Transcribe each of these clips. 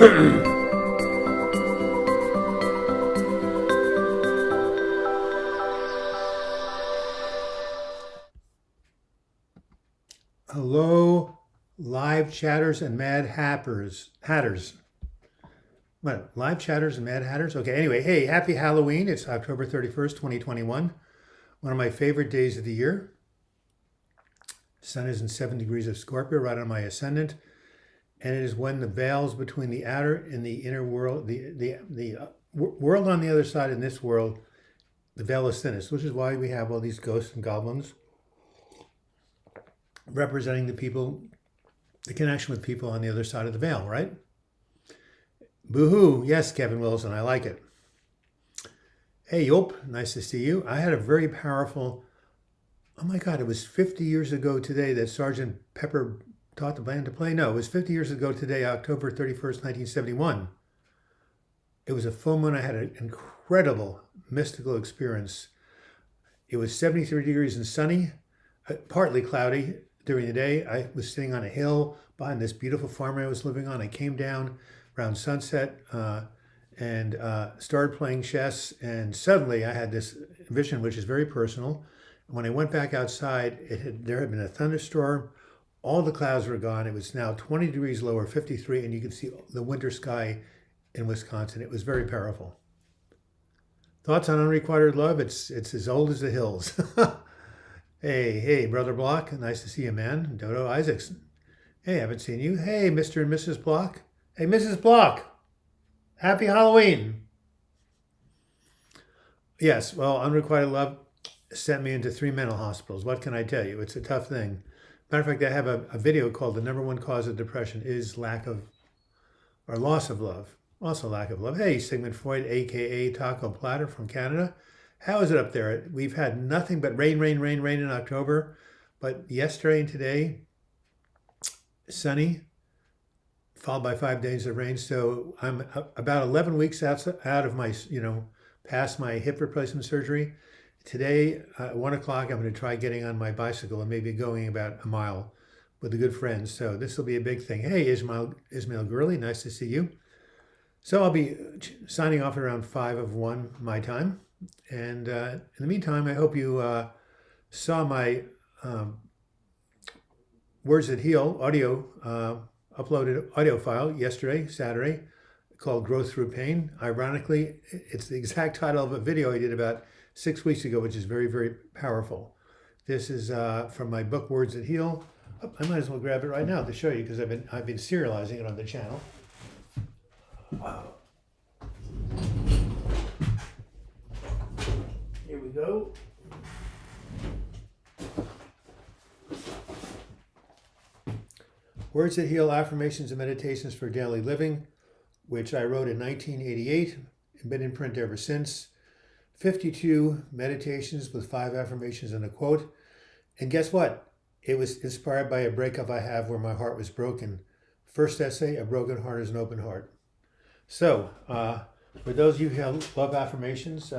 Hello, live chatters and mad hatters. What, live chatters and mad hatters? Okay, anyway, hey, happy Halloween. It's October 31st, 2021. One of my favorite days of the year. Sun is in 7 degrees of Scorpio, right on my ascendant. And it is when the veils between the outer and the inner world, the world on the other side and this world, the veil is thinnest, which is why we have all these ghosts and goblins representing the people, the connection with people on the other side of the veil, right? Boo-hoo. Yes, Kevin Wilson, I like it. Hey, Yop, nice to see you. I had a very powerful, oh my God, it was 50 years ago today that Sergeant Pepper taught the band to play. No, it was 50 years ago today, October 31st, 1971. It was a full moon. I had an incredible mystical experience. It was 73 degrees and sunny, partly cloudy during the day. I was sitting on a hill behind this beautiful farm I was living on. I came down around sunset and started playing chess. And suddenly I had this vision, which is very personal. When I went back outside, there had been a thunderstorm. All the clouds were gone. It was now 20 degrees lower, 53, and you could see the winter sky in Wisconsin. It was very powerful. Thoughts on unrequited love? It's as old as the hills. Hey, Brother Bloch. Nice to see you, man. Dodo Isaacson. Hey, haven't seen you. Hey, Mr. and Mrs. Bloch. Hey, Mrs. Bloch. Happy Halloween. Yes, well, unrequited love sent me into 3 mental hospitals. What can I tell you? It's a tough thing. Matter of fact, I have a video called The Number One Cause of Depression is Lack of, or Loss of Love. Also lack of love. Hey, Sigmund Freud, a.k.a. Taco Platter from Canada. How is it up there? We've had nothing but rain in October. But yesterday and today, sunny, followed by 5 days of rain. So I'm about 11 weeks out of my, past my hip replacement surgery. Today, at 1 o'clock, I'm going to try getting on my bicycle and maybe going about a mile with a good friend. So this will be a big thing. Hey, Ismail Gurley, nice to see you. So I'll be signing off at around 5:01 my time. And in the meantime, I hope you saw my Words That Heal uploaded audio file yesterday, Saturday, called Growth Through Pain. Ironically, it's the exact title of a video I did about 6 weeks ago, which is very, very powerful. This is from my book, Words That Heal. Oh, I might as well grab it right now to show you because I've been serializing it on the channel. Wow. Here we go. Words That Heal, Affirmations and Meditations for Daily Living, which I wrote in 1988 and been in print ever since. 52 meditations with 5 affirmations and a quote. And guess what? It was inspired by a breakup I have where my heart was broken. First essay, A Broken Heart is an Open Heart. So, for those of you who love affirmations,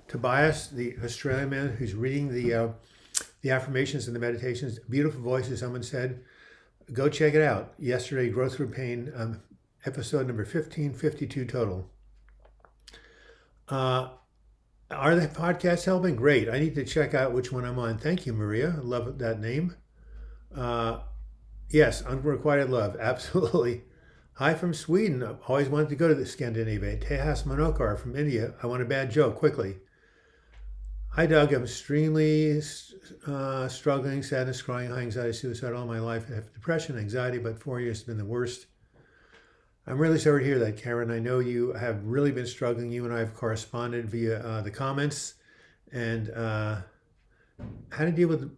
Tobias, the Australian man who's reading the affirmations and the meditations, beautiful voice, as someone said, go check it out. Yesterday, Growth Through Pain, episode number 1552 total. Are the podcasts helping? Great. I need to check out which one I'm on. Thank you, Maria. I love that name. Yes, Unrequited Love. Absolutely. Hi from Sweden. I've always wanted to go to the Scandinavia. Tejas Manokar from India. I want a bad joke, quickly. Hi, Doug. I'm extremely struggling, sadness, crying, high anxiety, suicide all my life. I have depression, anxiety, but 4 years has been the worst. I'm really sorry to hear that, Karen. I know you have really been struggling. You and I have corresponded via the comments. And how to deal with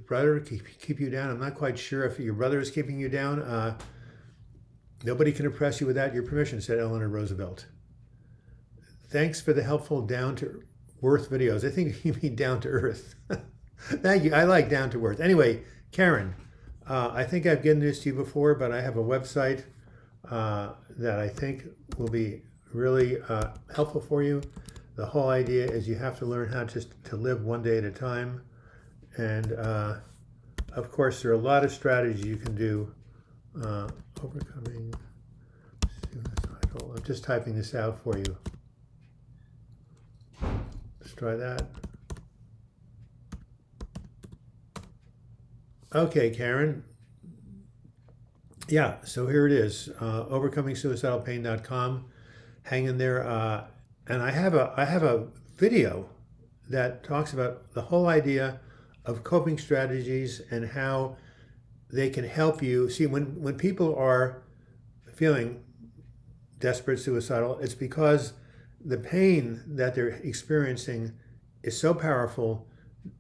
brother keep you down. I'm not quite sure if your brother is keeping you down. Nobody can oppress you without your permission, said Eleanor Roosevelt. Thanks for the helpful down-to-earth videos. I think you mean down-to-earth. Thank you. I like down-to-earth. Anyway, Karen, I think I've given this to you before, but I have a website that I think will be really helpful for you. The whole idea is you have to learn how just to live one day at a time. And of course, there are a lot of strategies you can do. Overcoming So I'm just typing this out for you. Let's try that. Okay, Karen. Yeah, so here it is, overcomingsuicidalpain.com. Hang in there. And I have a video that talks about the whole idea of coping strategies and how they can help you. See, when people are feeling desperate, suicidal, it's because the pain that they're experiencing is so powerful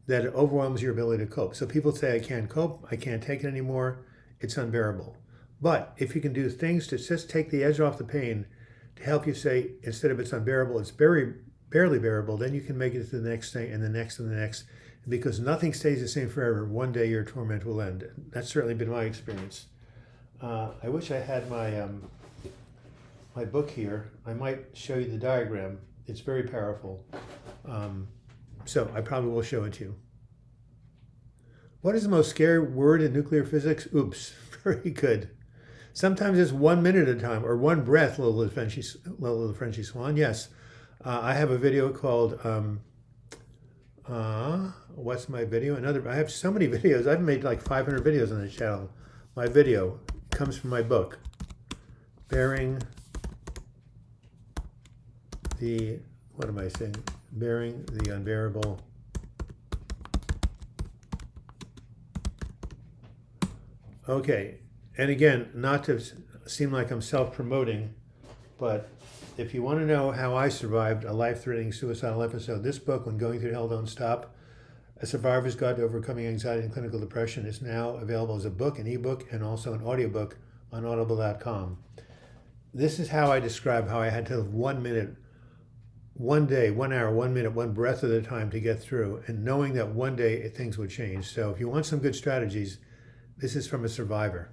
that it overwhelms your ability to cope. So people say, I can't cope, I can't take it anymore, it's unbearable. But if you can do things to just take the edge off the pain, to help you say, instead of it's unbearable, it's barely bearable, then you can make it to the next thing and the next and the next. Because nothing stays the same forever. One day your torment will end. That's certainly been my experience. I wish I had my my book here. I might show you the diagram. It's very powerful. So I probably will show it to you. What is the most scary word in nuclear physics? Oops. Very good. Sometimes it's 1 minute at a time, or one breath, little Frenchy Swan. Yes. I have a video called, what's my video? I have so many videos. I've made like 500 videos on this channel. My video comes from my book, Bearing the, what am I saying? Bearing the Unbearable. Okay, and again, not to seem like I'm self-promoting, but if you want to know how I survived a life-threatening suicidal episode, this book, When Going Through Hell Don't Stop, A Survivor's Guide to Overcoming Anxiety and Clinical Depression, is now available as a book, an ebook, and also an audiobook on audible.com. This is how I describe how I had to live 1 minute, 1 day, 1 hour, 1 minute, one breath at a time to get through, and knowing that one day things would change. So if you want some good strategies, this is from a survivor.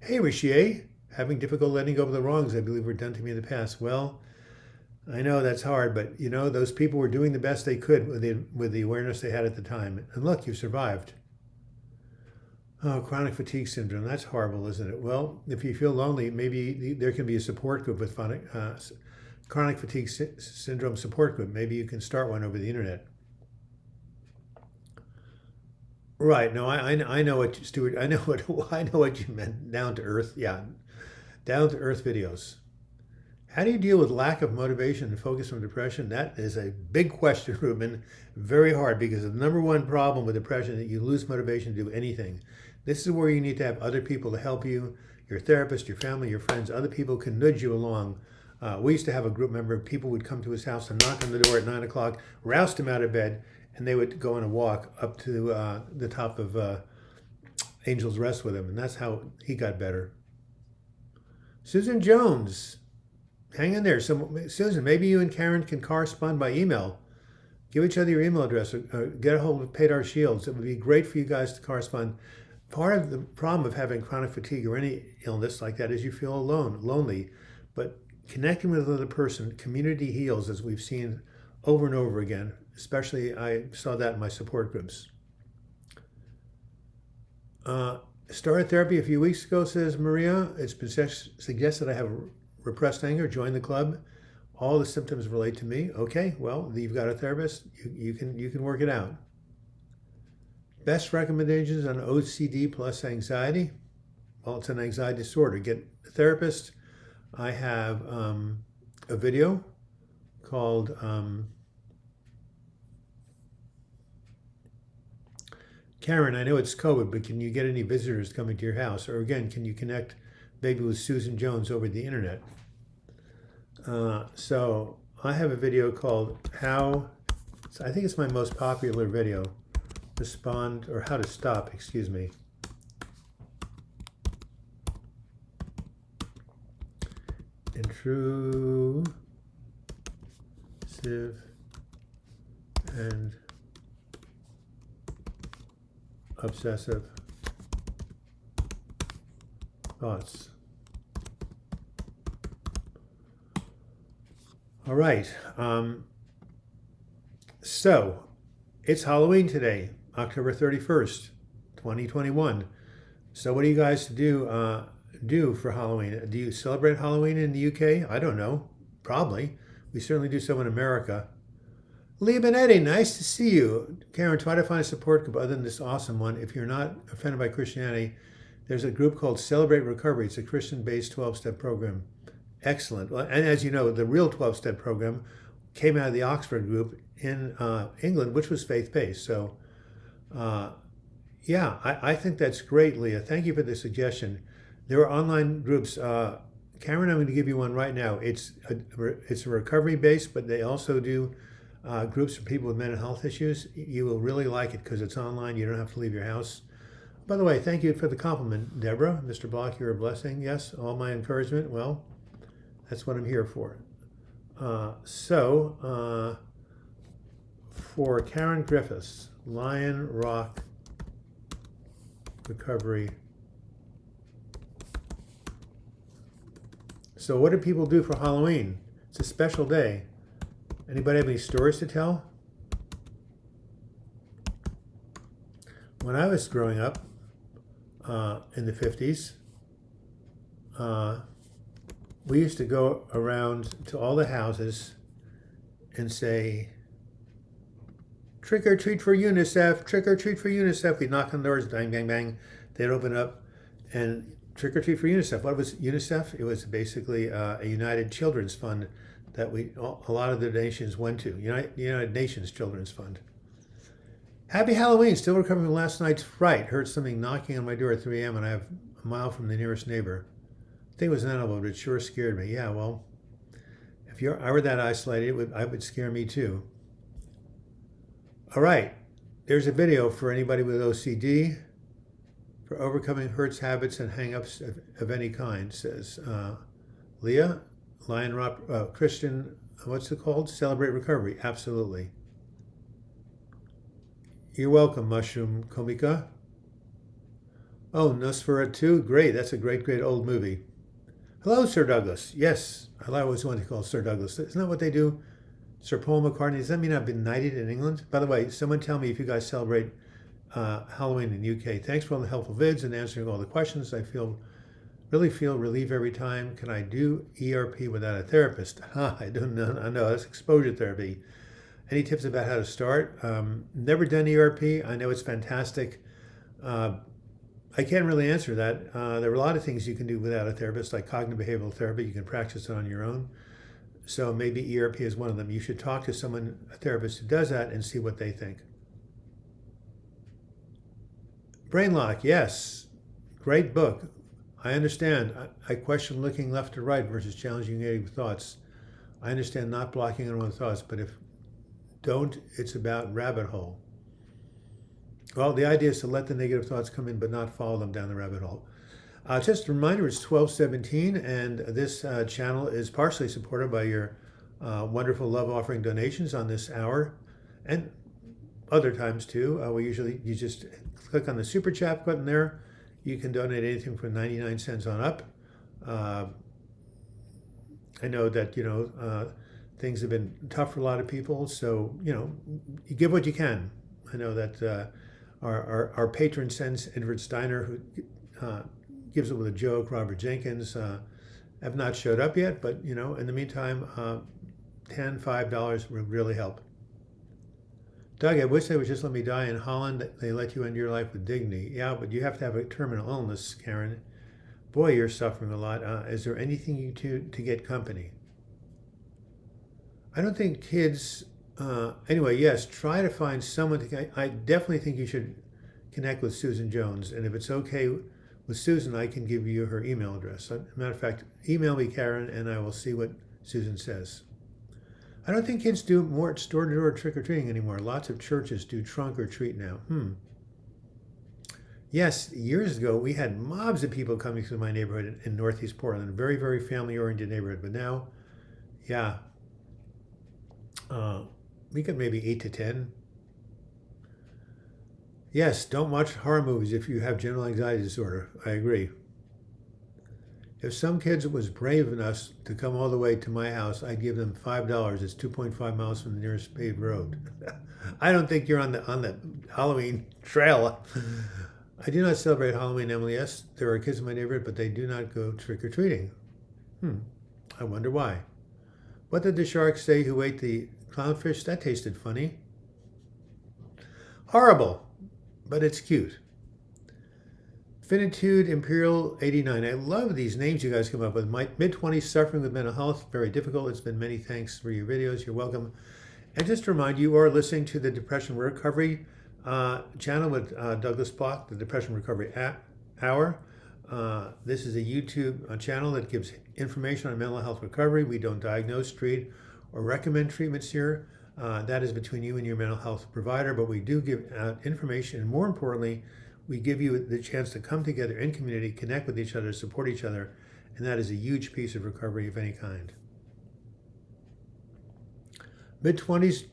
Hey, Richier, having difficulty letting go of the wrongs I believe were done to me in the past. Well, I know that's hard, but you know, those people were doing the best they could with the awareness they had at the time. And look, you survived. Oh, chronic fatigue syndrome. That's horrible, isn't it? Well, if you feel lonely, maybe there can be a support group with chronic fatigue syndrome support group. Maybe you can start one over the internet. Right. No, I know what Stuart. I know what you meant. Down to earth. Yeah, down to earth videos. How do you deal with lack of motivation and focus from depression? That is a big question, Ruben. Very hard, because the number one problem with depression is that you lose motivation to do anything. This is where you need to have other people to help you. Your therapist, your family, your friends. Other people can nudge you along. We used to have a group member. People would come to his house and knock on the door at 9 o'clock, roust him out of bed, and they would go on a walk up to the top of Angel's Rest with him. And that's how he got better. Susan Jones, hang in there. Susan, maybe you and Karen can correspond by email. Give each other your email address, or get a hold of Padar Shields. It would be great for you guys to correspond. Part of the problem of having chronic fatigue or any illness like that is you feel alone, lonely. But connecting with another person, community heals, as we've seen over and over again. Especially, I saw that in my support groups. Started therapy a few weeks ago, says Maria. It's been suggested I have repressed anger. Join the club. All the symptoms relate to me. Okay, well, you've got a therapist. You can work it out. Best recommendations on OCD plus anxiety. Well, it's an anxiety disorder. Get a therapist. I have a video called Karen, I know it's COVID, but can you get any visitors coming to your house? Or again, can you connect maybe with Susan Jones over the internet? So I have a video called I think it's my most popular video, Respond, or How to Stop, excuse me. Intrusive and obsessive thoughts. All right. So it's Halloween today, October 31st, 2021. So what do you guys do? do for Halloween? Do you celebrate Halloween in the UK? I don't know. Probably. We certainly do so in America. Lee Benetti, nice to see you. Karen, try to find a support group other than this awesome one. If you're not offended by Christianity, there's a group called Celebrate Recovery. It's a Christian-based 12-step program. Excellent. Well, and as you know, the real 12-step program came out of the Oxford group in England, which was faith-based. So, yeah, I think that's great, Leah. Thank you for the suggestion. There are online groups. Karen, I'm going to give you one right now. It's a recovery-based, but they also do groups for people with mental health issues. You will really like it because it's online. You don't have to leave your house. By the way, thank you for the compliment, Deborah. Mr. Bloch, you're a blessing. Yes, all my encouragement. Well, that's what I'm here for. For Karen Griffiths, Lion Rock Recovery. So what do people do for Halloween? It's a special day. Anybody have any stories to tell? When I was growing up in the 50s, we used to go around to all the houses and say, trick or treat for UNICEF, trick or treat for UNICEF. We'd knock on the doors, bang, bang, bang. They'd open up and trick or treat for UNICEF. What was UNICEF? It was basically a United Children's Fund that a lot of the nations went to. United Nations Children's Fund. Happy Halloween. Still recovering from last night's fright. Heard something knocking on my door at 3 a.m. and I have a mile from the nearest neighbor. I think it was an animal, but it sure scared me. Yeah, well, if I were that isolated, it would scare me too. All right. There's a video for anybody with OCD for overcoming hurts, habits, and hang-ups of any kind, says Leah. Lion Rock, Christian, what's it called? Celebrate Recovery. Absolutely. You're welcome, Mushroom Komika. Oh, Nosferatu. Great. That's a great, great old movie. Hello, Sir Douglas. Yes, I always wanted to call Sir Douglas. Isn't that what they do? Sir Paul McCartney. Does that mean I've been knighted in England? By the way, someone tell me if you guys celebrate Halloween in the UK. Thanks for all the helpful vids and answering all the questions. I really feel relief every time. Can I do ERP without a therapist? I don't know. I know that's exposure therapy. Any tips about how to start? Never done ERP. I know it's fantastic. I can't really answer that. There are a lot of things you can do without a therapist, like cognitive behavioral therapy. You can practice it on your own. So maybe ERP is one of them. You should talk to someone, a therapist who does that, and see what they think. Brainlock, yes. Great book. I understand. I question looking left to right versus challenging negative thoughts. I understand not blocking our own thoughts, but if don't, it's about rabbit hole. Well, the idea is to let the negative thoughts come in, but not follow them down the rabbit hole. Just a reminder, it's 12:17, and this channel is partially supported by your wonderful love offering donations on this hour, and other times too. You just click on the super chat button there. You can donate anything from 99 cents on up. I know that things have been tough for a lot of people, so you give what you can. I know that our patron sense, Edward Steiner, who gives it with a joke, Robert Jenkins, have not showed up yet, but in the meantime, $10, $5 would really help. Doug, I wish they would just let me die in Holland. They let you end your life with dignity. Yeah, but you have to have a terminal illness, Karen. Boy, you're suffering a lot. Is there anything you do to get company? I don't think kids, anyway, yes, try to find someone I definitely think you should connect with Susan Jones. And if it's okay with Susan, I can give you her email address. As a matter of fact, email me, Karen, and I will see what Susan says. I don't think kids do more door-to-door trick-or-treating anymore. Lots of churches do trunk or treat now. Yes, years ago, we had mobs of people coming through my neighborhood in Northeast Portland, a very, very family-oriented neighborhood. But now, yeah, we get maybe 8 to 10. Yes, don't watch horror movies if you have general anxiety disorder. I agree. If some kids was brave enough to come all the way to my house, I'd give them $5. It's 2.5 miles from the nearest paved road. I don't think you're on the Halloween trail. I do not celebrate Halloween, Emily. Yes, there are kids in my neighborhood, but they do not go trick-or-treating. I wonder why. What did the shark say who ate the clownfish? That tasted funny. Horrible, but it's cute. Finitude Imperial 89. I love these names you guys come up with. My mid-20s suffering with mental health. Very difficult. It's been many thanks for your videos. You're welcome. And just to remind you, are listening to the Depression Recovery channel with Douglas Bloch, the Depression Recovery Hour. This is a YouTube channel that gives information on mental health recovery. We don't diagnose, treat, or recommend treatments here. That is between you and your mental health provider, but we do give out information, and more importantly, we give you the chance to come together in community, connect with each other, support each other, and that is a huge piece of recovery of any kind. Mid-20s,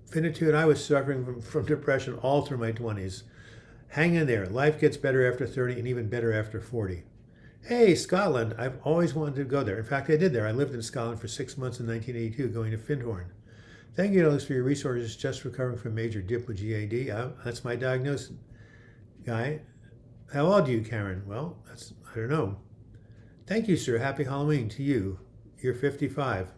finitude, I was suffering from depression all through my 20s. Hang in there. Life gets better after 30 and even better after 40. Hey, Scotland. I've always wanted to go there. In fact, I did there. I lived in Scotland for 6 months in 1982, going to Findhorn. Thank you, Alex, for your resources. Just recovering from major dip with GAD. That's my diagnosis, guy. How old are you, Karen? Well, I don't know. Thank you, sir. Happy Halloween to you. You're 55.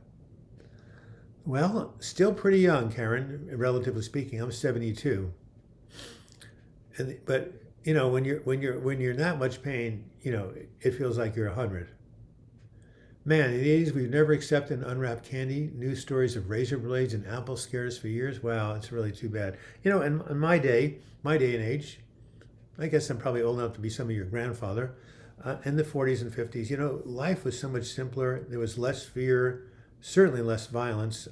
Well, still pretty young, Karen, relatively speaking. I'm 72. But you know, when you're in that much pain, you know, it feels like you're 100. Man, in the 80s, we've never accepted unwrapped candy. News stories of razor blades and apple scares for years. Wow, it's really too bad. You know, in my day and age, I guess I'm probably old enough to be some of your grandfather, in the 40s and 50s, you know, life was so much simpler. There was less fear, certainly less violence.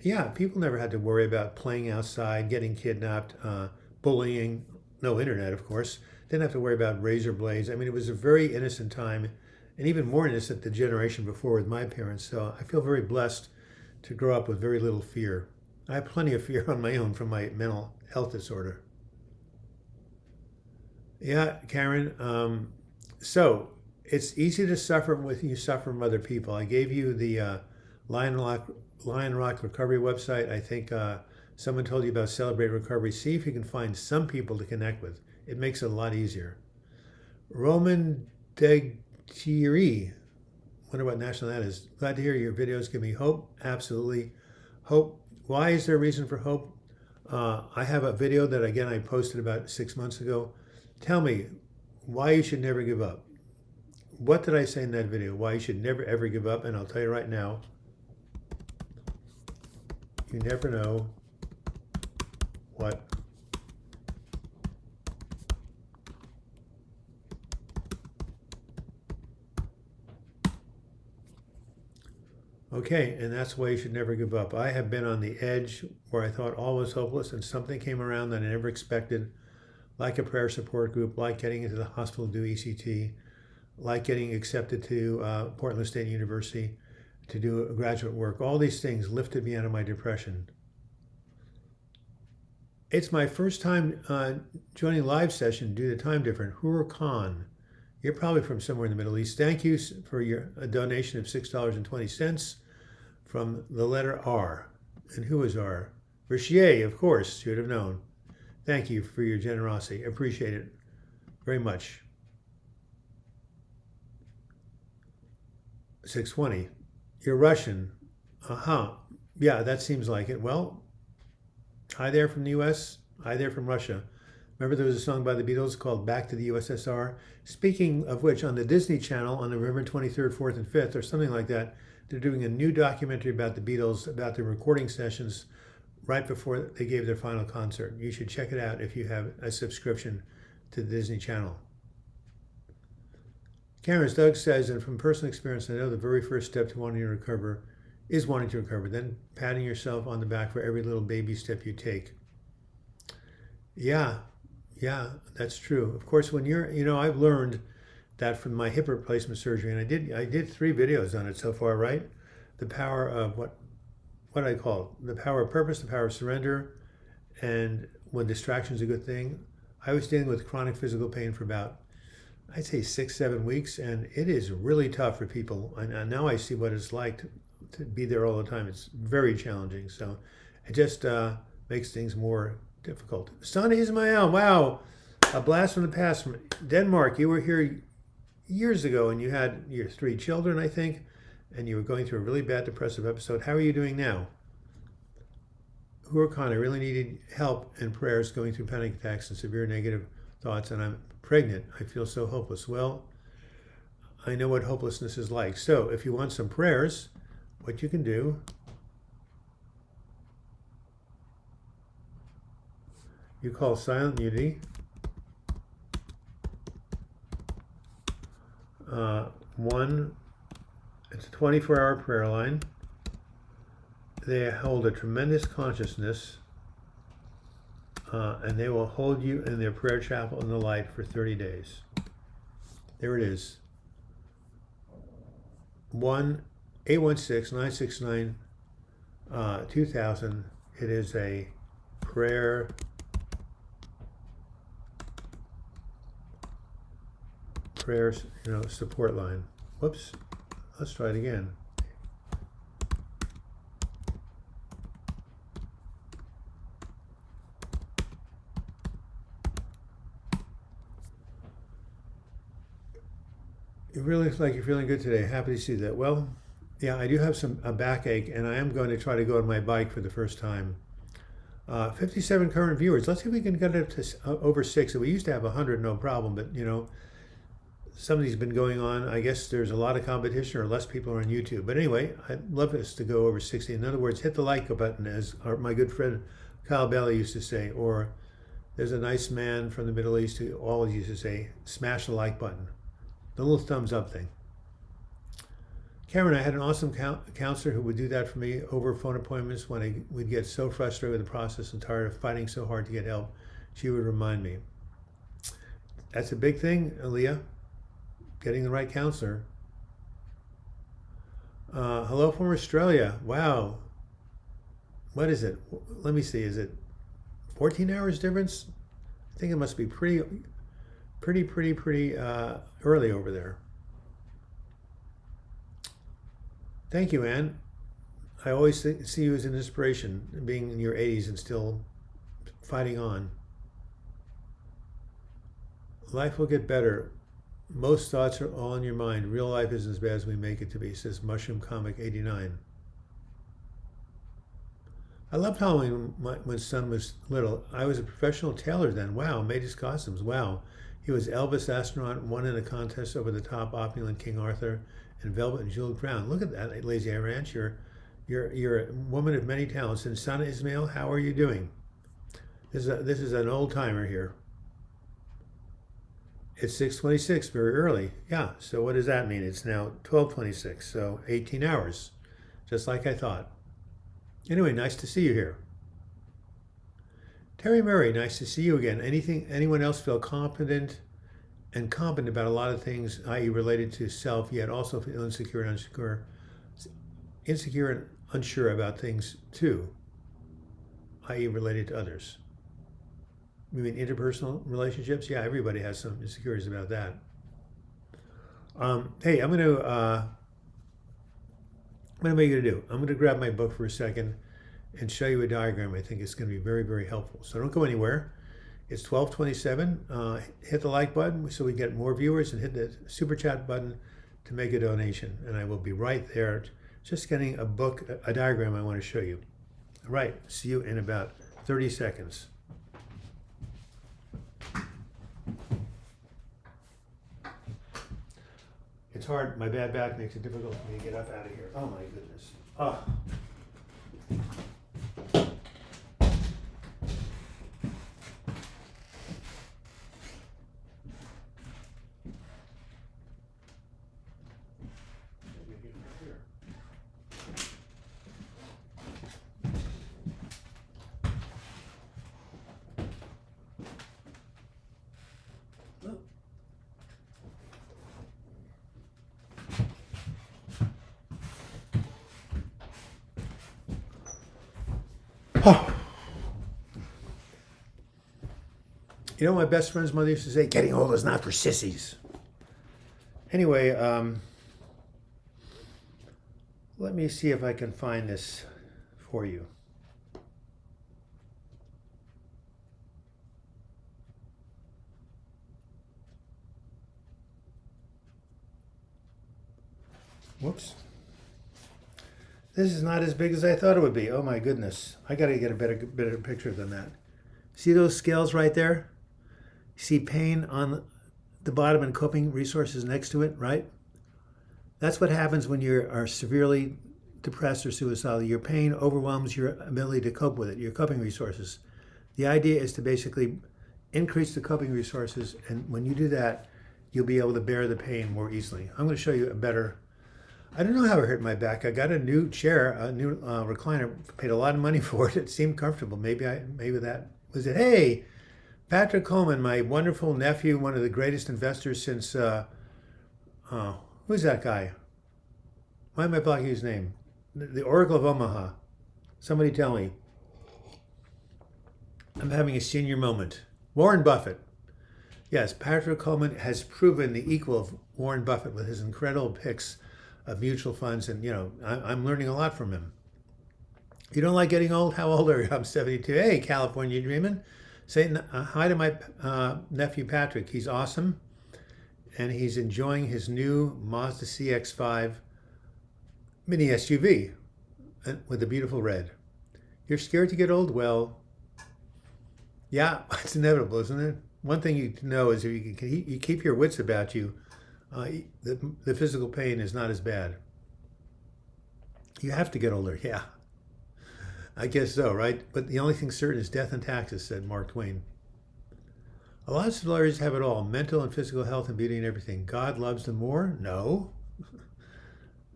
Yeah, people never had to worry about playing outside, getting kidnapped, bullying, no internet, of course. Didn't have to worry about razor blades. I mean, it was a very innocent time, and even more innocent the generation before with my parents. So I feel very blessed to grow up with very little fear. I have plenty of fear on my own from my mental health disorder. Yeah, Karen. So it's easy to suffer when you suffer from other people. I gave you the Lion Rock Recovery website. I think someone told you about Celebrate Recovery. See if you can find some people to connect with. It makes it a lot easier. Roman Degtiri. Wonder what national that is. Glad to hear your videos give me hope. Absolutely. Hope. Why is there a reason for hope? I have a video that, again, I posted about 6 months ago. Tell me why you should never give up. What did I say in that video? Why you should never, ever give up. And I'll tell you right now, you never know what okay, and that's why you should never give up. I have been on the edge where I thought all was hopeless and something came around that I never expected, like a prayer support group, like getting into the hospital to do ECT, like getting accepted to Portland State University to do graduate work. All these things lifted me out of my depression. It's my first time joining a live session due to time difference. Hur Khan. You're probably from somewhere in the Middle East. Thank you for your donation of $6.20 from the letter R. And who is R? Richier, of course, should have known. Thank you for your generosity. Appreciate it very much. 620. You're Russian. Yeah, that seems like it. Well, hi there from the US. Hi there from Russia. Remember there was a song by the Beatles called Back to the USSR? Speaking of which, on the Disney Channel on November 23rd, 4th, and 5th, or something like that, they're doing a new documentary about the Beatles, about the recording sessions right before they gave their final concert. You should check it out if you have a subscription to the Disney Channel. Karen, as Doug says, and from personal experience, I know the very first step to wanting to recover is wanting to recover, then patting yourself on the back for every little baby step you take. Yeah, that's true. Of course, when you're, you know, I've learned that from my hip replacement surgery, and I did 3 videos on it so far, right? The power of what I call the power of purpose, the power of surrender, and when distraction is a good thing. I was dealing with chronic physical pain for about, I'd say 6-7 weeks, and it is really tough for people. And now I see what it's like to be there all the time. It's very challenging. So it just makes things more difficult. Sun Ismail, wow. A blast from the past from Denmark. You were here years ago and you had your 3 children, I think, and you were going through a really bad depressive episode. How are you doing now? Huracan, I really needed help and prayers going through panic attacks and severe negative thoughts, and I'm pregnant. I feel so hopeless. Well, I know what hopelessness is like. So if you want some prayers, what you can do, you call Silent Unity. It's a 24-hour prayer line. They hold a tremendous consciousness, and they will hold you in their prayer chapel in the light for 30 days. There it is. 1-816-969-2000. It is a prayers, support line. Whoops. Let's try it again. You really look like you're feeling good today. Happy to see that. Well, yeah, I do have a backache, and I am going to try to go on my bike for the first time. 57 current viewers. Let's see if we can get it to over 6. We used to have 100, no problem, but somebody's been going on. I guess there's a lot of competition or less people are on YouTube. But anyway, I'd love us to go over 60. In other words, hit the like button, as my good friend Kyle Bailey used to say, or there's a nice man from the Middle East who always used to say, smash the like button. The little thumbs up thing. Cameron, I had an awesome counselor who would do that for me over phone appointments when I would get so frustrated with the process and tired of fighting so hard to get help. She would remind me. That's a big thing, Aaliyah. Getting the right counselor. Hello from Australia. Wow. What is it? Let me see. Is it 14 hours difference? I think it must be pretty early over there. Thank you, Anne. I always see you as an inspiration, being in your 80s and still fighting on. Life will get better. Most thoughts are all in your mind. Real life isn't as bad as we make it to be, says Mushroom Comic 89. I loved Halloween when son was little. I was a professional tailor then. Wow, made his costumes. Wow. He was Elvis astronaut, won in a contest over the top opulent King Arthur and velvet and jeweled crown. Look at that, Lazy Eye Ranch. You're a woman of many talents. And Sana Ismail, how are you doing? This is an old timer here. It's 6:26, very early. Yeah, so what does that mean? It's now 12:26, so 18 hours, just like I thought. Anyway, nice to see you here. Terry Murray, nice to see you again. Anyone else feel confident about a lot of things, i.e. related to self, yet also feel insecure and unsure about things too, i.e. related to others? You mean interpersonal relationships? Yeah, everybody has some insecurities about that. Hey, I'm gonna make you do. I'm gonna grab my book for a second and show you a diagram. I think it's gonna be very, very helpful. So don't go anywhere. It's 12:27. Hit the like button so we get more viewers, and hit the super chat button to make a donation. And I will be right there, just getting a diagram I want to show you. All right, see you in about 30 seconds. It's hard. My bad back makes it difficult for me to get up out of here. Oh my goodness. Oh. You know, my best friend's mother used to say, getting old is not for sissies. Anyway, let me see if I can find this for you. Whoops. This is not as big as I thought it would be. Oh my goodness. I got to get a better picture than that. See those scales right there? See pain on the bottom and coping resources next to it, right? That's what happens when you are severely depressed or suicidal. Your pain overwhelms your ability to cope with it, your coping resources. The idea is to basically increase the coping resources, and when you do that, you'll be able to bear the pain more easily. I'm going to show you a better. I don't know how it hurt my back. I got a new chair, a new recliner. Paid a lot of money for it. It seemed comfortable. Maybe that was it. Hey, Patrick Coleman, my wonderful nephew, one of the greatest investors since. Who's that guy? Why am I blocking his name? The Oracle of Omaha. Somebody tell me. I'm having a senior moment. Warren Buffett. Yes, Patrick Coleman has proven the equal of Warren Buffett with his incredible picks of mutual funds, and I'm learning a lot from him. You don't like getting old? How old are you? I'm 72. Hey, California dreaming. Say hi to my nephew Patrick. He's awesome, and he's enjoying his new Mazda CX-5 mini SUV with a beautiful red. You're scared to get old? Well, yeah, it's inevitable, isn't it? One thing you know is if you keep your wits about you, the physical pain is not as bad. You have to get older, yeah. I guess so, right? But the only thing certain is death and taxes, said Mark Twain. A lot of celebrities have it all, mental and physical health and beauty and everything. God loves them more? No.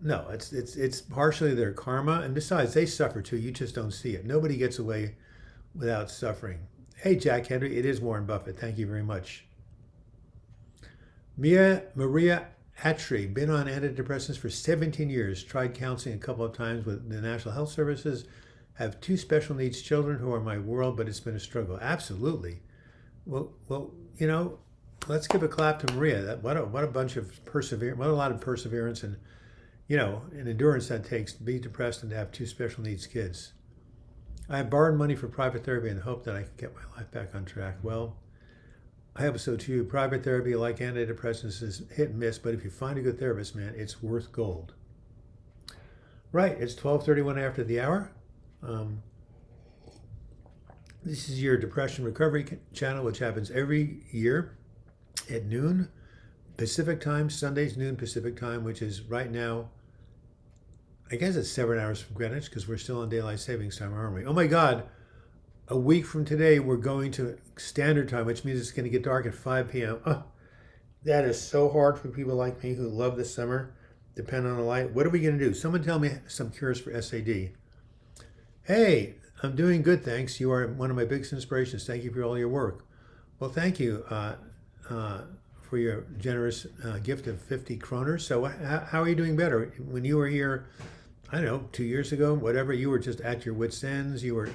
No, it's partially their karma, and besides, they suffer too. You just don't see it. Nobody gets away without suffering. Hey, Jack Henry, it is Warren Buffett. Thank you very much. Maria Atri, been on antidepressants for 17 years, tried counseling a couple of times with the National Health Services, have 2 special needs children who are my world, but it's been a struggle. Absolutely. Well, let's give a clap to Maria. What a bunch of perseverance, what a lot of perseverance and, and endurance that takes to be depressed and to have 2 special needs kids. I have borrowed money for private therapy in the hope that I can get my life back on track. Well, I hope so too. Private therapy, like antidepressants, is hit and miss, but if you find a good therapist, man, it's worth gold. Right, it's 12:31 after the hour. This is your depression recovery channel, which happens every year at noon Pacific time, Sundays noon Pacific time, which is right now, I guess it's 7 hours from Greenwich because we're still on daylight savings time, aren't we? Oh my God, a week from today, we're going to standard time, which means it's going to get dark at 5 p.m. Oh, that is so hard for people like me who love the summer, depend on the light. What are we going to do? Someone tell me some cures for SAD. Hey, I'm doing good, thanks. You are one of my biggest inspirations. Thank you for all your work. Well, thank you for your generous gift of 50 kroners. So how are you doing better? When you were here, I don't know, 2 years ago, whatever, you were just at your wit's ends. You were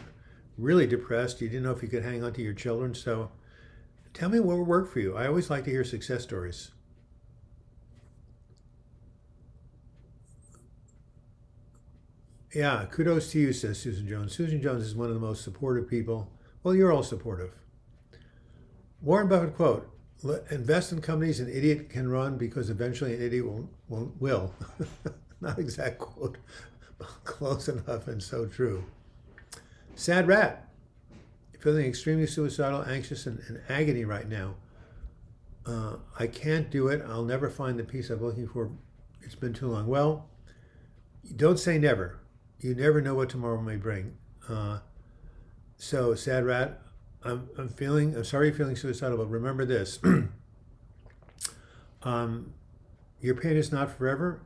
really depressed. You didn't know if you could hang on to your children. So tell me what worked for you. I always like to hear success stories. Yeah, kudos to you, says Susan Jones. Susan Jones is one of the most supportive people. Well, you're all supportive. Warren Buffett quote, invest in companies an idiot can run because eventually an idiot will. Not exact quote, but close enough and so true. Sad rat, feeling extremely suicidal, anxious, and in agony right now. I can't do it. I'll never find the peace I'm looking for. It's been too long. Well, don't say never. You never know what tomorrow may bring. So, sad rat, I'm sorry you're feeling suicidal, but remember this. Your pain is not forever.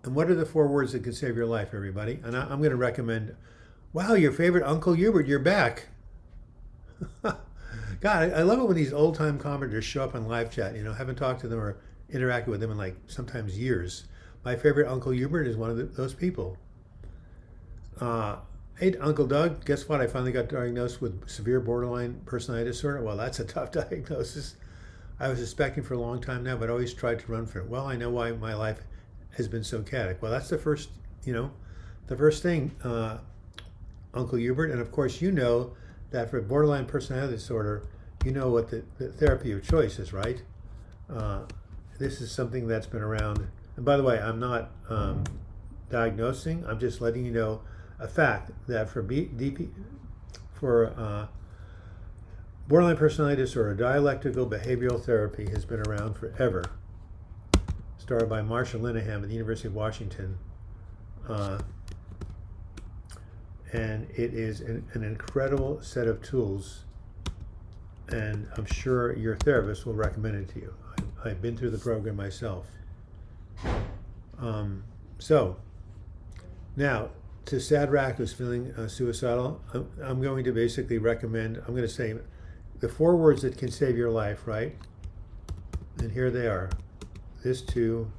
And what are the 4 words that can save your life, everybody? And I'm going to recommend, wow, your favorite Uncle Hubert, you're back. God, I love it when these old-time commenters show up on live chat. Haven't talked to them or interacted with them in sometimes years. My favorite Uncle Hubert is one of those people. Hey, Uncle Doug, guess what? I finally got diagnosed with severe borderline personality disorder. Well, that's a tough diagnosis. I was suspecting for a long time now, but always tried to run from it. Well, I know why my life has been so chaotic. Well, that's the first thing, Uncle Hubert. And of course, you know that for borderline personality disorder, you know what the therapy of choice is, right? This is something that's been around And by the way, I'm not diagnosing. I'm just letting you know a fact that for borderline personality disorder, dialectical behavioral therapy has been around forever. Started by Marsha Linehan at the University of Washington. And it is an incredible set of tools, and I'm sure your therapist will recommend it to you. I've been through the program myself. So now, to Sadrach, who's feeling suicidal, I'm going to basically recommend, I'm going to say the 4 words that can save your life, right? And here they are. This too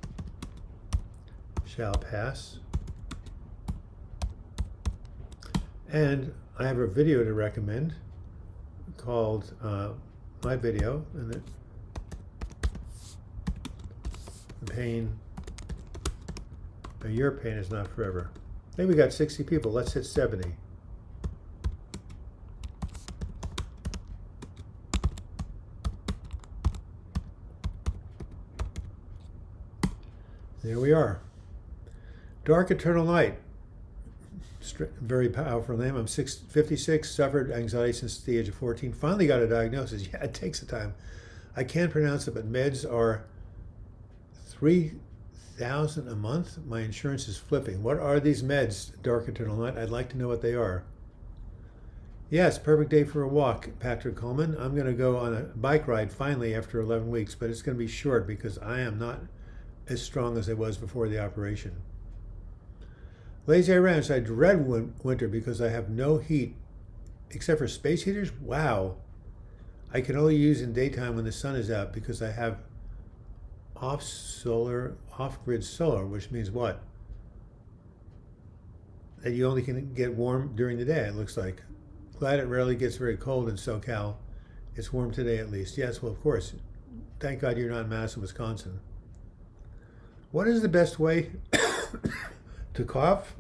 shall pass. And I have a video to recommend called my video, and the pain, your pain is not forever. Hey, we got 60 people. Let's hit 70. There we are. Dark Eternal Night. Very powerful name. I'm 56, suffered anxiety since the age of 14. Finally got a diagnosis. Yeah, it takes a time. I can't pronounce it, but meds are $3,000 a month. My insurance is flipping. What are these meds, Dark Eternal Night? I'd like to know what they are. Yes, perfect day for a walk, Patrick Coleman. I'm going to go on a bike ride finally after 11 weeks, but it's going to be short because I am not as strong as I was before the operation. Lazy Ranch, I dread winter because I have no heat except for space heaters. Wow. I can only use in daytime when the sun is out because I have off-grid solar, which means what? That you only can get warm during the day, it looks like. Glad it rarely gets very cold in SoCal. It's warm today at least. Yes, well, of course. Thank God you're not in Madison, Wisconsin. What is the best way to cough?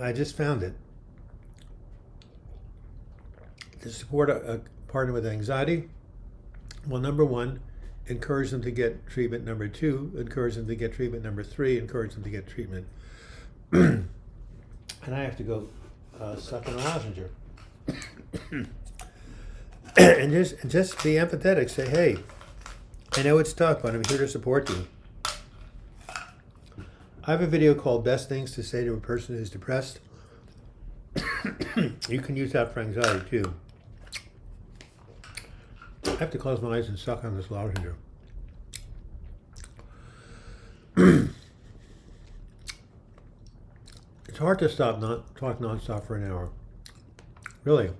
I just found it. To support a partner with anxiety, well, number 1, encourage them to get treatment. Number 2, encourage them to get treatment. Number 3, encourage them to get treatment. And I have to go suck on a lozenge. And just be empathetic. Say, hey, I know it's tough, but I'm here to support you. I have a video called Best Things to Say to a Person Who's Depressed. You can use that for anxiety too. I have to close my eyes and suck on this lozenge. It's hard to talk nonstop for an hour. Really.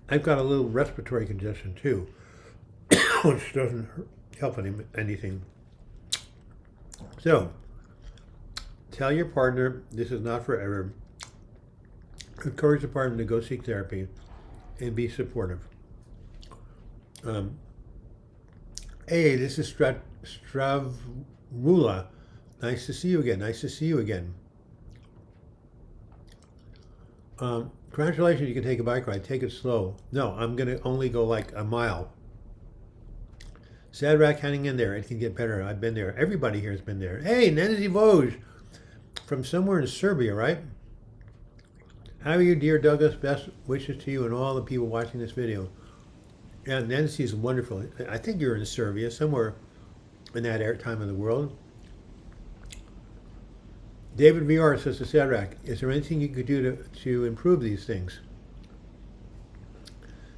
I've got a little respiratory congestion too, which doesn't help anything. So, tell your partner this is not forever. Encourage the partner to go seek therapy and be supportive. Hey, this is Stravula. Nice to see you again. Nice to see you again. Congratulations, you can take a bike ride. Take it slow. No, I'm going to only go like a mile. Sadrach, hanging in there. It can get better. I've been there. Everybody here has been there. Hey, Nancy Voj from somewhere in Serbia, right? How are you, dear Douglas? Best wishes to you and all the people watching this video. Yeah, Nancy is wonderful. I think you're in Serbia, somewhere in that time of the world. David VR says to Sadrach, is there anything you could do to improve these things?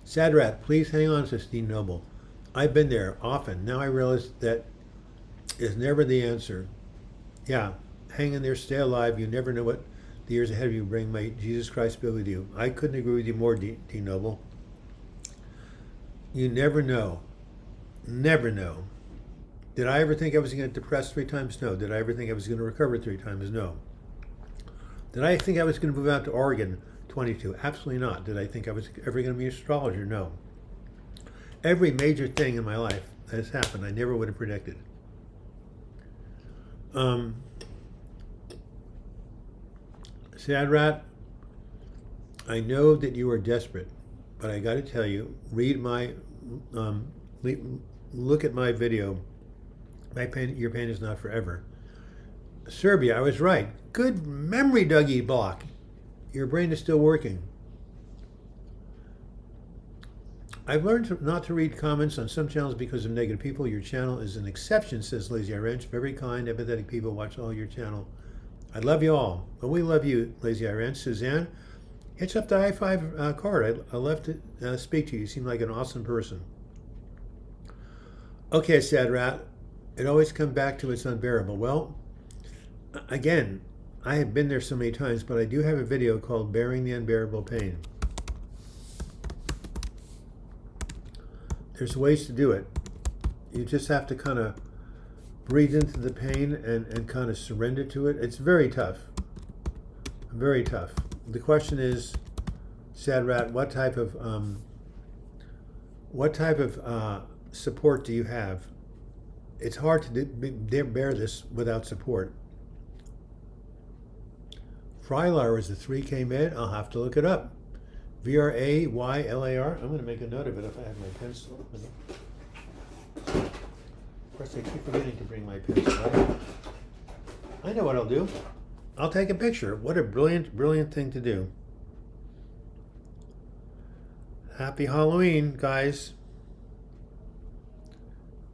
Sadrach, please hang on, says Steve Noble. I've been there often. Now I realize that is never the answer. Yeah, hang in there, stay alive. You never know what the years ahead of you bring. May Jesus Christ be with you. I couldn't agree with you more, D. Noble. You never know. Never know. Did I ever think I was going to get depressed 3 times? No. Did I ever think I was going to recover 3 times? No. Did I think I was going to move out to Oregon 22? Absolutely not. Did I think I was ever going to be an astrologer? No. Every major thing in my life that has happened, I never would have predicted. Sadrach, I know that you are desperate, but I got to tell you, read my, look at my video Your pain is not forever. Serbia, I was right. Good memory, Dougie Bloch. Your brain is still working. I've learned not to read comments on some channels because of negative people. Your channel is an exception, says Lazy Wrench. Very kind, empathetic people watch all your channel. I love you all. But we love you, Lazy Wrench. Suzanne, hitch up the high five card. I love to speak to you. You seem like an awesome person. Okay, Sad Rat. It always comes back to it's unbearable. Well, again, I have been there so many times, but I do have a video called Bearing the Unbearable Pain. There's ways to do it. You just have to kind of breathe into the pain and kind of surrender to it. It's very tough. Very tough. The question is, Sad Rat, what type of support do you have? It's hard to bear this without support. Frylar is a 3K med. I'll have to look it up. Vraylar. I'm going to make a note of it if I have my pencil. Of course, I keep forgetting to bring my pencil. Right? I know what I'll do. I'll take a picture. What a brilliant, brilliant thing to do. Happy Halloween, guys.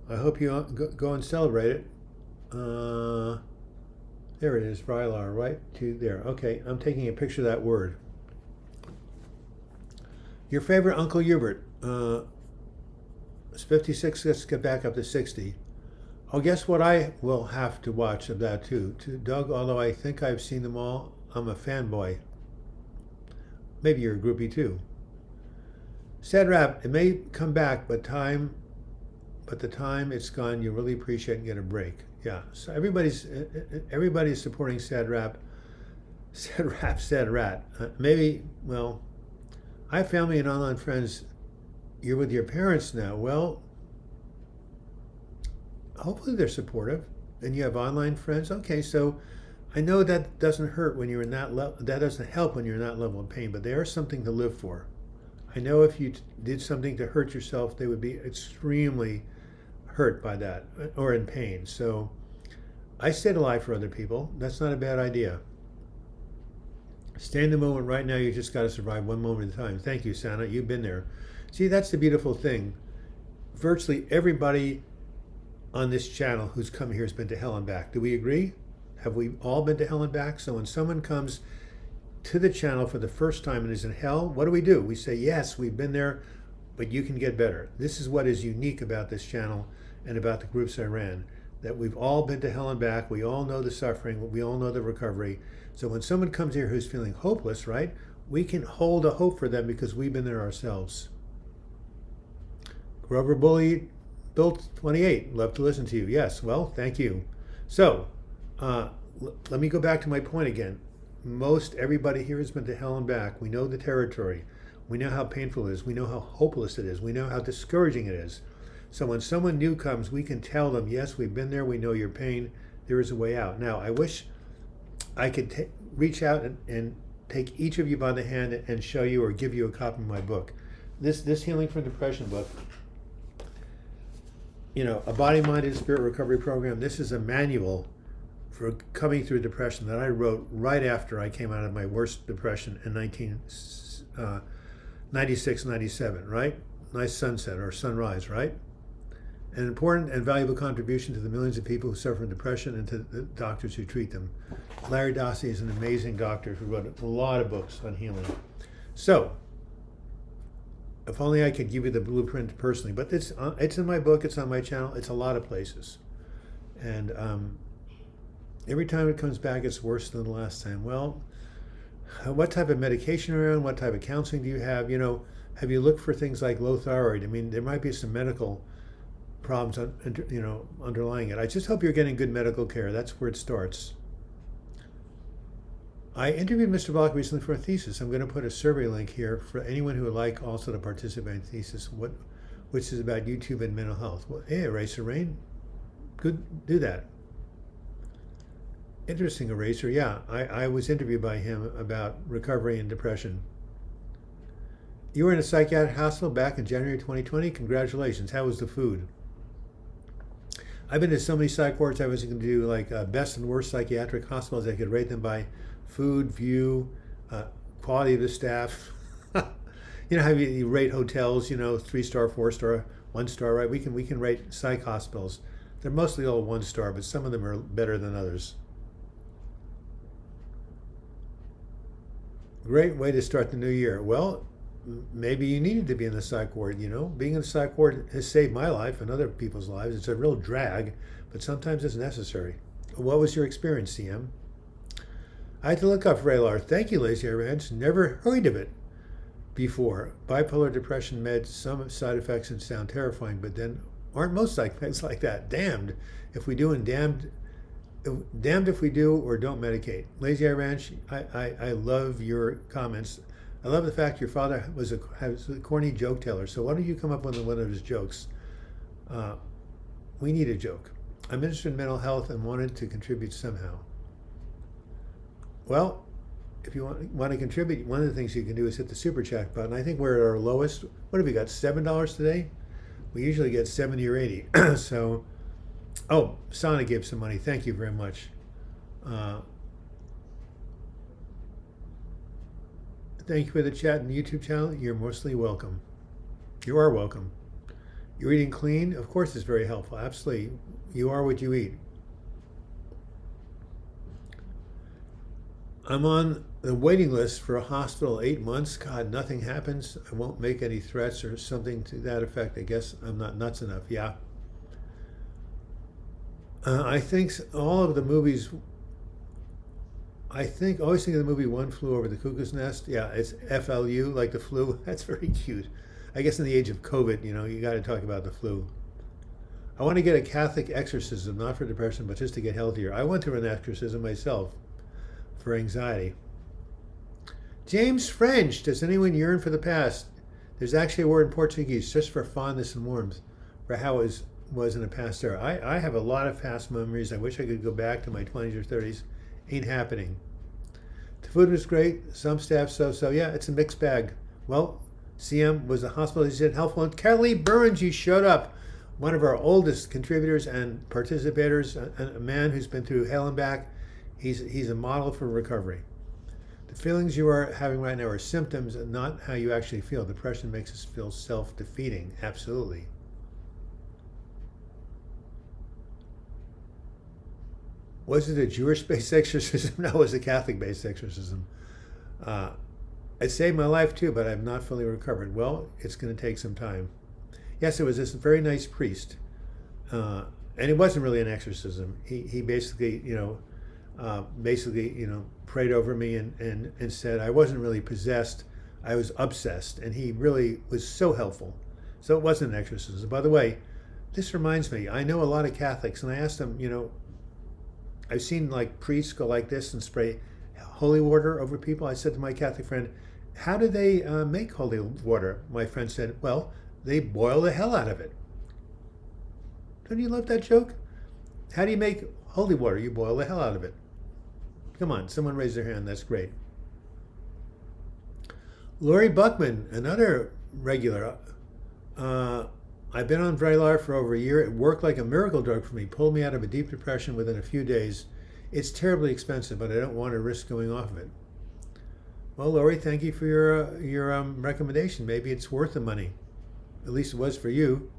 I hope you go and celebrate it. There it is, Frylar, right to there. Okay, I'm taking a picture of that word. Your favorite Uncle Hubert. It's 56, let's get back up to 60. Oh, guess what I will have to watch of that too. To Doug, although I think I've seen them all, I'm a fanboy. Maybe you're a groupie too. Sad Rap, it may come back, but the time it's gone, you really appreciate and get a break. Yeah, so everybody's supporting Sad Rap. Sad Rat. Maybe, well, I have family and online friends. You're with your parents now. Well, hopefully they're supportive. And you have online friends. Okay, so I know that doesn't hurt when you're in that level. That doesn't help when you're in that level of pain. But they are something to live for. I know if you did something to hurt yourself, they would be extremely hurt by that or in pain. So I stayed alive for other people. That's not a bad idea. Stay in the moment right now. You just got to survive one moment at a time. Thank you, Santa. You've been there. See, that's the beautiful thing. Virtually everybody on this channel who's come here has been to hell and back. Do we agree? Have we all been to hell and back? So when someone comes to the channel for the first time and is in hell, what do? We say, yes, we've been there, but you can get better. This is what is unique about this channel and about the groups I ran, that we've all been to hell and back. We all know the suffering. We all know the recovery. So when someone comes here who's feeling hopeless, right, we can hold a hope for them because we've been there ourselves. Grover Bully, Built 28, love to listen to you. Yes, well, thank you. So let me go back to my point again. Most everybody here has been to hell and back. We know the territory. We know how painful it is. We know how hopeless it is. We know how discouraging it is. So when someone new comes, we can tell them, yes, we've been there. We know your pain. There is a way out. Now, I wish I could reach out and take each of you by the hand and show you or give you a copy of my book. This Healing from Depression book, you know, a body, mind, and spirit recovery program. This is a manual for coming through depression that I wrote right after I came out of my worst depression in 1996, 97, right? Nice sunset or sunrise, right? An important and valuable contribution to the millions of people who suffer from depression and to the doctors who treat them. Larry Dossey is an amazing doctor who wrote a lot of books on healing. So, if only I could give you the blueprint personally, but it's in my book, it's on my channel, it's a lot of places. And every time it comes back, it's worse than the last time. Well, what type of medication are you on? What type of counseling do you have? You know, have you looked for things like low thyroid? I mean, there might be some medical problems, you know, underlying it. I just hope you're getting good medical care. That's where it starts. I interviewed Mr. Bloch recently for a thesis. I'm going to put a survey link here for anyone who would like also to participate in the thesis, which is about YouTube and mental health. Well, hey, Eraser Rain, good, do that. Interesting, Eraser. Yeah, I was interviewed by him about recovery and depression. You were in a psychiatric hospital back in January 2020. Congratulations. How was the food? I've been to so many psych wards. I was going to do like best and worst psychiatric hospitals. I could rate them by food, view, quality of the staff. You know how you rate hotels? 3-star, 4-star, 1-star, right? We can rate psych hospitals. They're mostly all 1-star, but some of them are better than others. Great way to start the new year. Well, maybe you needed to be in the psych ward. Being in the psych ward has saved my life and other people's lives. It's a real drag, but sometimes it's necessary. What was your experience, CM? I had to look up Vraylar. Thank you, Lazy Ranch. Never heard of it before. Bipolar depression meds, some side effects and sound terrifying, but then aren't most psych meds like that? Damned if we do and damned if we do or don't medicate. Lazy Ranch, I love your comments. I love the fact your father was a corny joke teller. So why don't you come up with one of his jokes? We need a joke. I'm interested in mental health and wanted to contribute somehow. Well, if you want to contribute, one of the things you can do is hit the super chat button. I think we're at our lowest. What have we got? $7 today? We usually get 70 or 80. So, oh, Sana gave some money. Thank you very much. Thank you for the chat and the YouTube channel. You're mostly welcome. You are welcome. You're eating clean? Of course it's very helpful. Absolutely. You are what you eat. I'm on the waiting list for a hospital 8 months. God, nothing happens. I won't make any threats or something to that effect. I guess I'm not nuts enough. Yeah. I think all of the movies, always think of the movie One Flew Over the Cuckoo's Nest. Yeah, it's FLU, like the flu. That's very cute. I guess in the age of COVID, you got to talk about the flu. I want to get a Catholic exorcism, not for depression, but just to get healthier. I went through an exorcism myself for anxiety. James French, does anyone yearn for the past? There's actually a word in Portuguese just for fondness and warmth, for how it was in the past era. I have a lot of past memories. I wish I could go back to my 20s or 30s. Ain't happening. The food was great. Some staff so. Yeah, it's a mixed bag. Well, CM was a hospitalization helpful. And Kelly Burns, you showed up. One of our oldest contributors and participators, a man who's been through hell and back. He's a model for recovery. The feelings you are having right now are symptoms and not how you actually feel. Depression makes us feel self-defeating. Absolutely. Was it a Jewish-based exorcism? No, it was a Catholic-based exorcism. It saved my life too, but I've not fully recovered. Well, it's going to take some time. Yes, it was this very nice priest. And it wasn't really an exorcism. He basically, prayed over me and said I wasn't really possessed. I was obsessed. And he really was so helpful. So it wasn't an exorcism. By the way, this reminds me, I know a lot of Catholics, and I asked them, I've seen like priests go like this and spray holy water over people. I said to my Catholic friend, how do they make holy water? My friend said, well, they boil the hell out of it. Don't you love that joke? How do you make holy water? You boil the hell out of it. Come on, someone raise their hand. That's great. Lori Buckman, another regular. I've been on Vraylar for over a year. It worked like a miracle drug for me. Pulled me out of a deep depression within a few days. It's terribly expensive, but I don't want to risk going off of it. Well, Lori, thank you for your recommendation. Maybe it's worth the money. At least it was for you.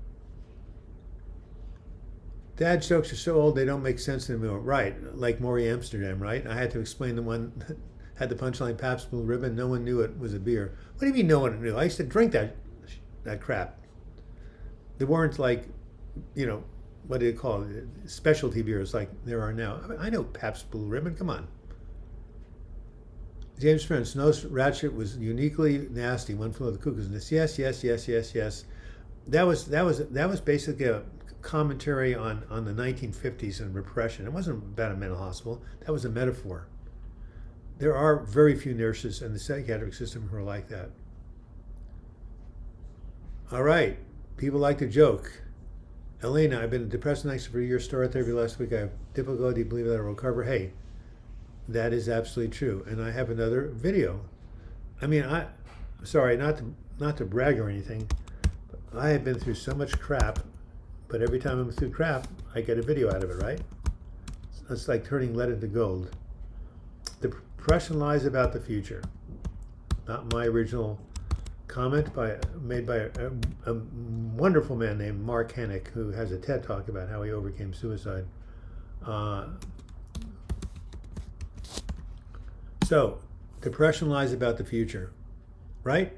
Dad jokes are so old they don't make sense anymore. Right, like Maury Amsterdam, right? I had to explain the one that had the punchline Pabst Blue Ribbon. No one knew it was a beer. What do you mean no one knew? I used to drink that crap. There weren't like, what do you call it? Specialty beers like there are now. I know Pabst Blue Ribbon. Come on. James French, Nose Ratchet was uniquely nasty. One Flew Over the Cuckoo's Nest. Yes. That was basically a commentary on the 1950s and repression. It wasn't about a mental hospital. That was a metaphor. There are very few nurses in the psychiatric system who are like that. All right. People like to joke. Elena, I've been depressed and anxious for a year. Started therapy last week. I have difficulty believing that I'll recover. Hey, that is absolutely true. And I have another video. I mean, sorry, not to brag or anything, but I have been through so much crap But every time I'm through crap, I get a video out of it, right? It's like turning lead into gold. Depression lies about the future. Not my original comment, made by a wonderful man named Mark Hannick, who has a TED Talk about how he overcame suicide. So, depression lies about the future, right?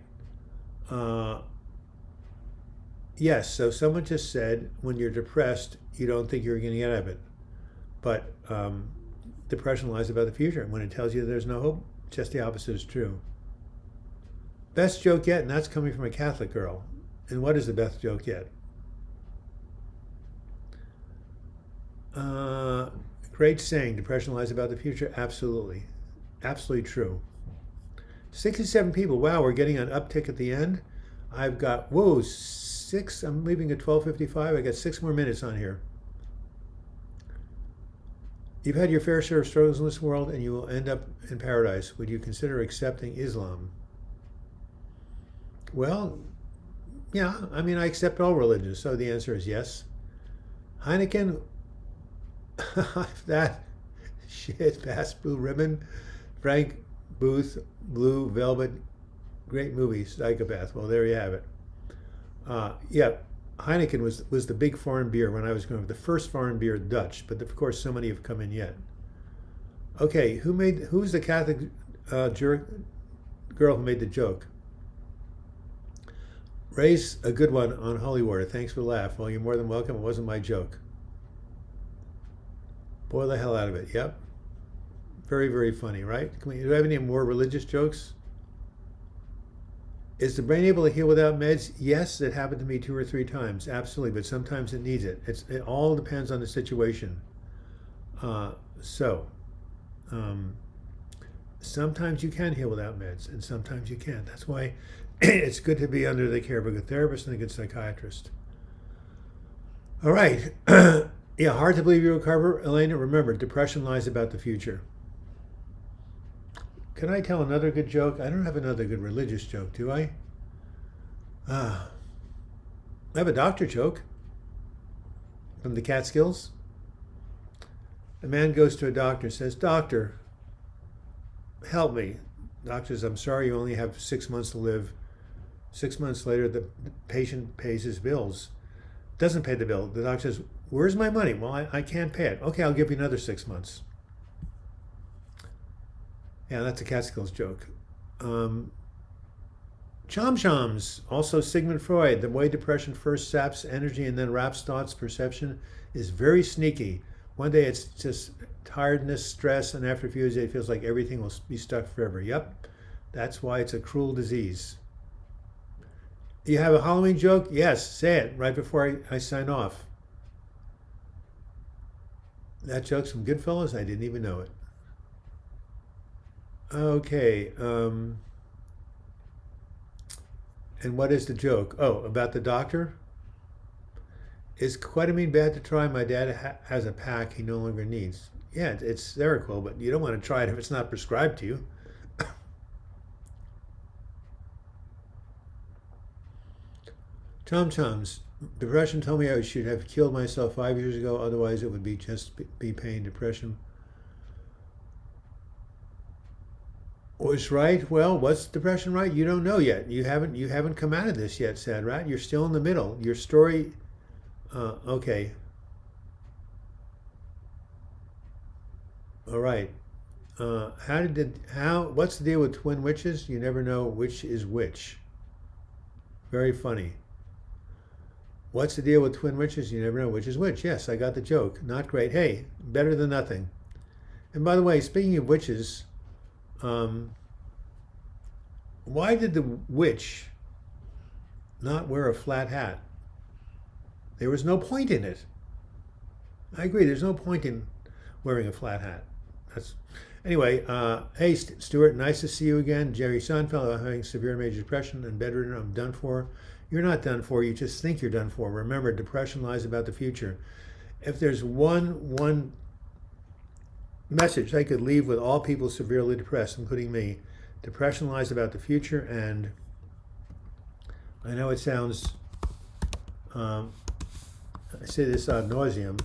Yes, so someone just said when you're depressed, you don't think you're going to get out of it. But depression lies about the future. When it tells you there's no hope, just the opposite is true. Best joke yet, and that's coming from a Catholic girl. And what is the best joke yet? Great saying, depression lies about the future. Absolutely. Absolutely true. 67 people. Wow, we're getting an uptick at the end. I've got, I'm leaving at 12:55. I got 6 more minutes on here. You've had your fair share of struggles in this world and you will end up in paradise. Would you consider accepting Islam? Well, yeah, I mean, I accept all religions, so the answer is yes. Heineken, that shit, past Blue Ribbon, Frank Booth, Blue Velvet, great movie, Psychopath. Well, there you have it. Yeah, Heineken was the big foreign beer when I was growing up. The first foreign beer, Dutch, but of course so many have come in yet. Okay, who's the Catholic girl who made the joke? Raise a good one on holy water. Thanks for the laugh. Well, you're more than welcome. It wasn't my joke. Boil the hell out of it. Yep. Very, very funny, right? Do you have any more religious jokes? Is the brain able to heal without meds? Yes, it happened to me 2 or 3 times. Absolutely, but sometimes it needs it. It all depends on the situation. Sometimes you can heal without meds, and sometimes you can't. That's why it's good to be under the care of a good therapist and a good psychiatrist. All right. Yeah, hard to believe you recover. Elena, remember, depression lies about the future. Can I tell another good joke? I don't have another good religious joke, do I? I have a doctor joke from the Catskills. A man goes to a doctor and says, "Doctor, help me." Doctor says, "I'm sorry, you only have 6 months to live." 6 months later, the patient pays his bills. Doesn't pay the bill. The doctor says, "Where's my money?" "Well, I can't pay it." "Okay, I'll give you another 6 months." Yeah, that's a Catskills joke. Chom-choms, also Sigmund Freud. The way depression first saps energy and then wraps thoughts, perception is very sneaky. One day it's just tiredness, stress, and after a few days it feels like everything will be stuck forever. Yep, that's why it's a cruel disease. You have a Halloween joke? Yes, say it right before I sign off. That joke's from Goodfellas? I didn't even know it. Okay. And what is the joke? Oh, about the doctor? Is ketamine bad to try? My dad has a pack he no longer needs. Yeah, it's Seroquel, but you don't want to try it if it's not prescribed to you. Chom-choms. Depression told me I should have killed myself 5 years ago, otherwise it would be just be pain. Depression was right. Well, what's depression right? You don't know yet. You haven't come out of this yet, Sad Rat. You're still in the middle. Your story. Okay. All right. What's the deal with twin witches? You never know which is which. Very funny. What's the deal with twin witches? You never know which is which. Yes, I got the joke. Not great. Hey, better than nothing. And by the way, speaking of witches, why did the witch not wear a flat hat? There was no point in it. I agree. There's no point in wearing a flat hat. Anyway. Hey, Stuart, nice to see you again. Jerry Seinfeld, I'm having severe major depression and bedridden. I'm done for. You're not done for. You just think you're done for. Remember, depression lies about the future. If there's one message I could leave with all people severely depressed, including me, depression lies about the future. And I know it sounds I say this ad nauseum,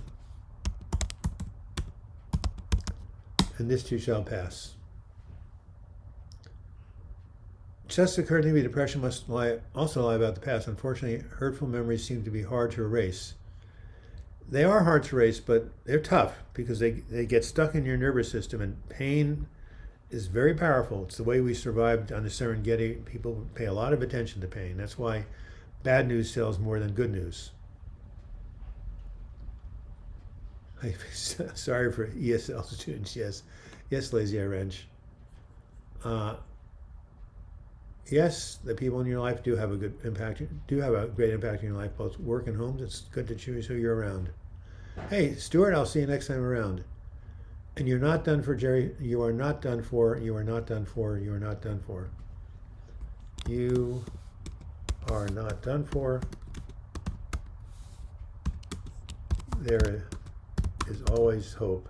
and this too shall pass. Just occurred to me depression must also lie about the past. Unfortunately, hurtful memories seem to be hard to erase. They are hard to erase, but they're tough because they get stuck in your nervous system, and pain is very powerful. It's the way we survived on the Serengeti. People pay a lot of attention to pain. That's why bad news sells more than good news. Sorry for ESL students. Yes, lazy eye wrench. Yes, the people in your life do have a good impact. Do have a great impact in your life, both work and homes. It's good to choose who you're around. Hey, Stuart, I'll see you next time around. And you're not done for, Jerry. You are not done for. You are not done for. You are not done for. You are not done for. There is always hope.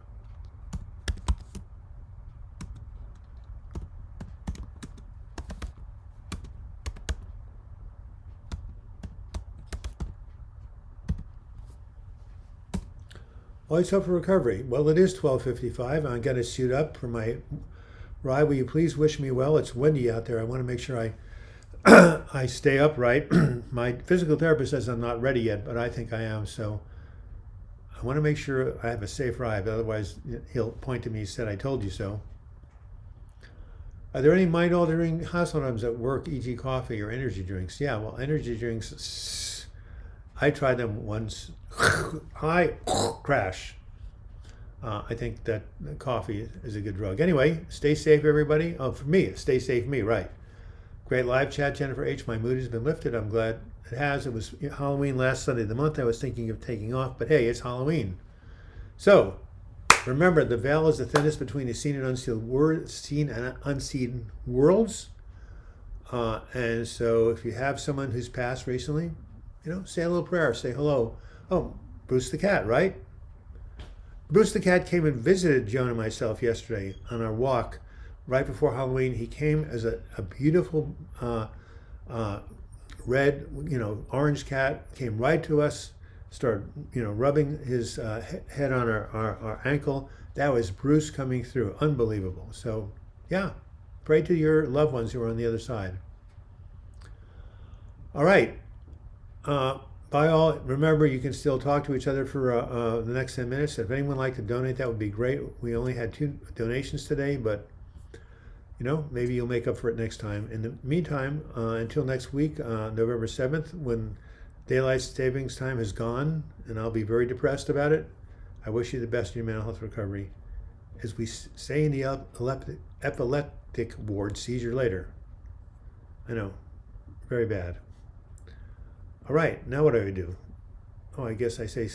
Always hope for recovery. Well, it is 12:55. I'm going to suit up for my ride. Will you please wish me well? It's windy out there. I want to make sure I stay upright. My physical therapist says I'm not ready yet, but I think I am. So I want to make sure I have a safe ride. Otherwise, he'll point to me and said, I told you so. Are there any mind-altering household items at work, e.g. coffee or energy drinks? Yeah, well, energy drinks, I tried them once. High crash. I think that coffee is a good drug. Anyway, stay safe, everybody. Oh, for me, stay safe, me, right. Great live chat, Jennifer H. My mood has been lifted. I'm glad it has. It was Halloween last Sunday of the month. I was thinking of taking off, but hey, it's Halloween. So, remember, the veil is the thinnest between the seen and unseen worlds. And so if you have someone who's passed recently, say a little prayer, say hello. Oh, Bruce the cat, right? Bruce the cat came and visited Joan and myself yesterday on our walk right before Halloween. He came as a beautiful red, orange cat, came right to us, started, rubbing his head on our ankle. That was Bruce coming through. Unbelievable. So, yeah, pray to your loved ones who are on the other side. All right. By all, remember, you can still talk to each other for the next 10 minutes. If anyone would like to donate, that would be great. We only had 2 donations today, but, maybe you'll make up for it next time. In the meantime, until next week, November 7th, when daylight savings time is gone, and I'll be very depressed about it, I wish you the best in your mental health recovery. As we say in the epileptic ward, see you later. I know, very bad. All right, now what do I do? Oh, I guess I say